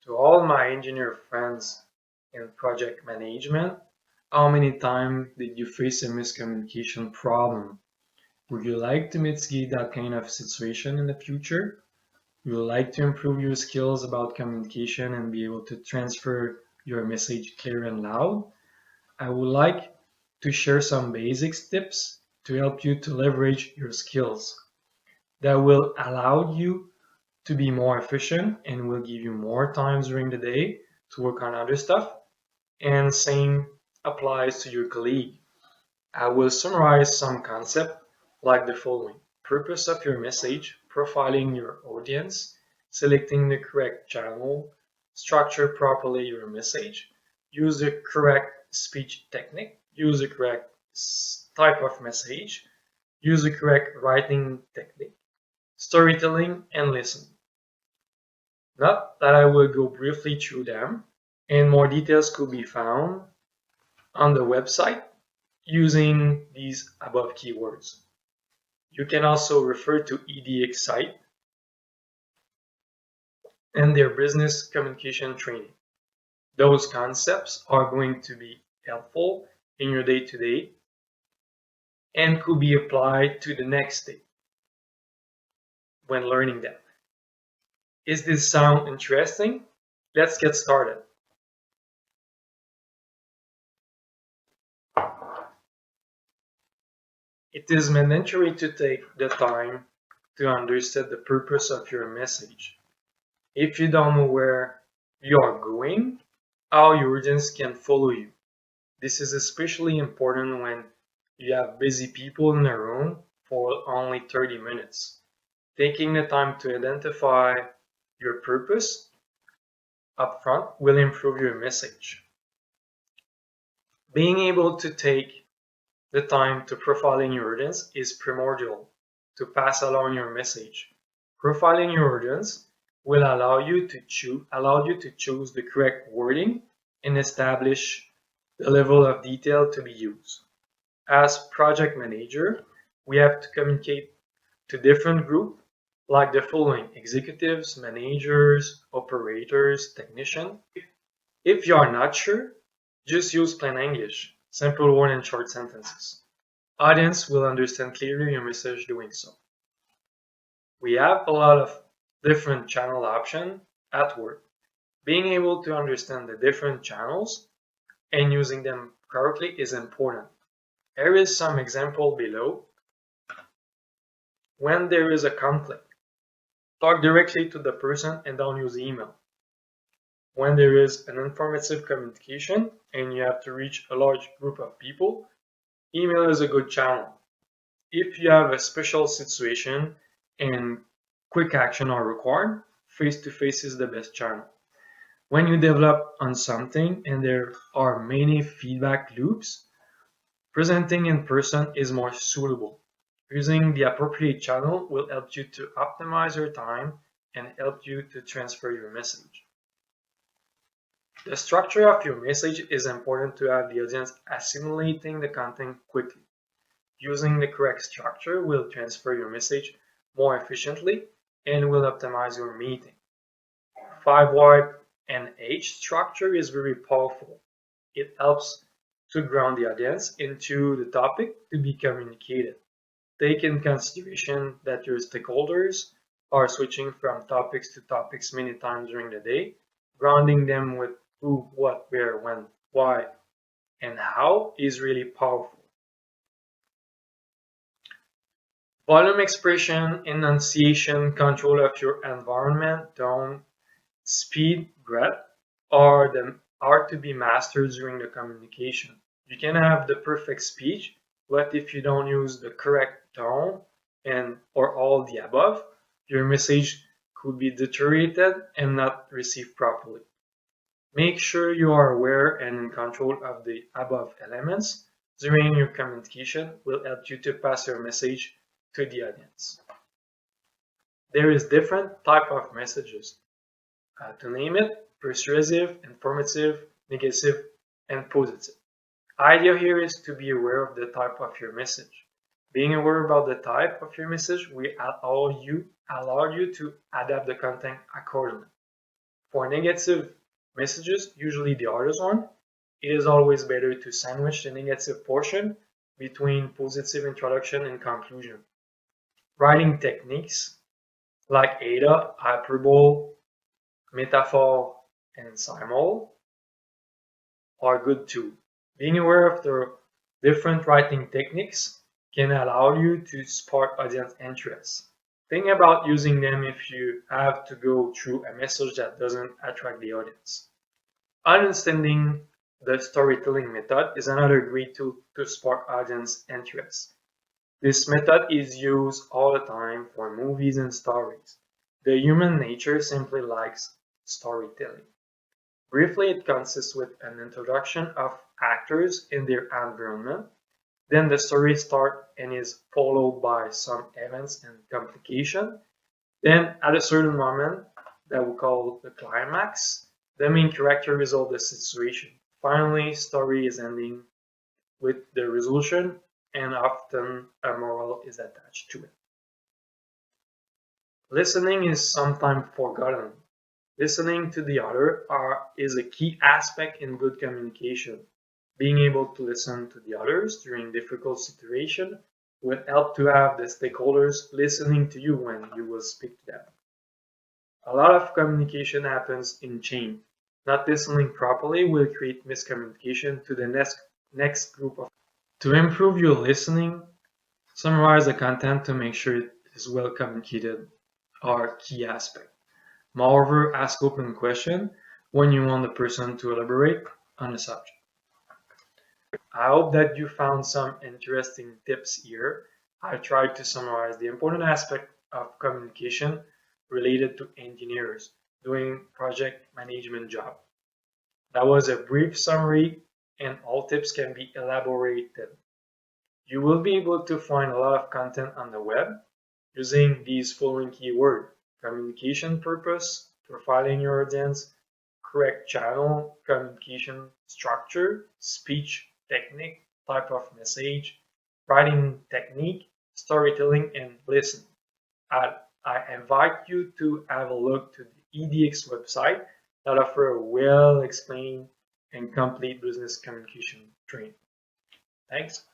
To all my engineer friends in project management, how many times did you face a miscommunication problem? Would you like to mitigate that kind of situation in the future? Would you like to improve your skills about communication and be able to transfer your message clear and loud? I would like to share some basics tips to help you to leverage your skills that will allow you to be more efficient and will give you more time during the day to work on other stuff. And same applies to your colleague. I will summarize some concepts like the following: purpose of your message, profiling your audience, selecting the correct channel, structure properly your message, use the correct speech technique, use the correct type of message, use the correct writing technique, storytelling, and listening. Not that I will go briefly through them, and more details could be found on the website using these above keywords. You can also refer to EDX site and their business communication training. Those concepts are going to be helpful in your day-to-day and could be applied to the next day when learning them. Is this sound interesting? Let's get started. It is mandatory to take the time to understand the purpose of your message. If you don't know where you are going, how your audience can follow you. This is especially important when you have busy people in a room for only 30 minutes. Taking the time to identify your purpose upfront will improve your message. Being able to take the time to profiling your audience is primordial to pass along your message. Profiling your audience will allow you to choose the correct wording and establish the level of detail to be used. As project manager, we have to communicate to different groups like the following: executives, managers, operators, technicians. If you are not sure, just use plain English, simple words and short sentences. Audience will understand clearly your message doing so. We have a lot of different channel options at work. Being able to understand the different channels and using them correctly is important. Here is some example below. When there is a conflict, talk directly to the person and don't use email. When there is an informative communication and you have to reach a large group of people, email is a good channel. If you have a special situation and quick action are required, face-to-face is the best channel. When you develop on something and there are many feedback loops, presenting in person is more suitable. Using the appropriate channel will help you to optimize your time and help you to transfer your message. The structure of your message is important to have the audience assimilating the content quickly. Using the correct structure will transfer your message more efficiently and will optimize your meeting. 5 why and H structure is very powerful. It helps to ground the audience into the topic to be communicated. Take in consideration that your stakeholders are switching from topics to topics many times during the day. Grounding them with who, what, where, when, why, and how is really powerful. Volume expression, enunciation, control of your environment, tone, speed, breadth are to be mastered during the communication. You can have the perfect speech, but if you don't use the correct tone and or all the above, your message could be deteriorated and not received properly. Make sure you are aware and in control of the above elements during your communication will help you to pass your message to the audience. There is different type of messages. To name it, persuasive, informative, negative, and positive. Idea here is to be aware of the type of your message. Being aware about the type of your message will allow you to adapt the content accordingly. For negative messages, usually the hardest one, it is always better to sandwich the negative portion between positive introduction and conclusion. Writing techniques like ADA, hyperbole, metaphor, and simul are good too. Being aware of the different writing techniques can allow you to spark audience interest. Think about using them if you have to go through a message that doesn't attract the audience. Understanding the storytelling method is another great tool to spark audience interest. This method is used all the time for movies and stories. The human nature simply likes storytelling. Briefly, it consists with an introduction of actors in their environment. Then the story starts and is followed by some events and complication. Then at a certain moment that we call the climax, the main character resolves the situation. Finally, story is ending with the resolution and often a moral is attached to it. Listening is sometimes forgotten. Listening to the other is a key aspect in good communication. Being able to listen to the others during difficult situations will help to have the stakeholders listening to you when you will speak to them. A lot of communication happens in chain. Not listening properly will create miscommunication to the next group of. To improve your listening, summarize the content to make sure it is well communicated are key aspect. Moreover, ask open questions when you want the person to elaborate on a subject. I hope that you found some interesting tips here. I tried to summarize the important aspect of communication related to engineers doing project management job. That was a brief summary and all tips can be elaborated. You will be able to find a lot of content on the web using these following keywords: communication purpose, profiling your audience, correct channel, communication structure, speech technique, type of message, writing technique, storytelling, and listening. I invite you to have a look to the EDX website that offer a well explained and complete business communication training. Thanks.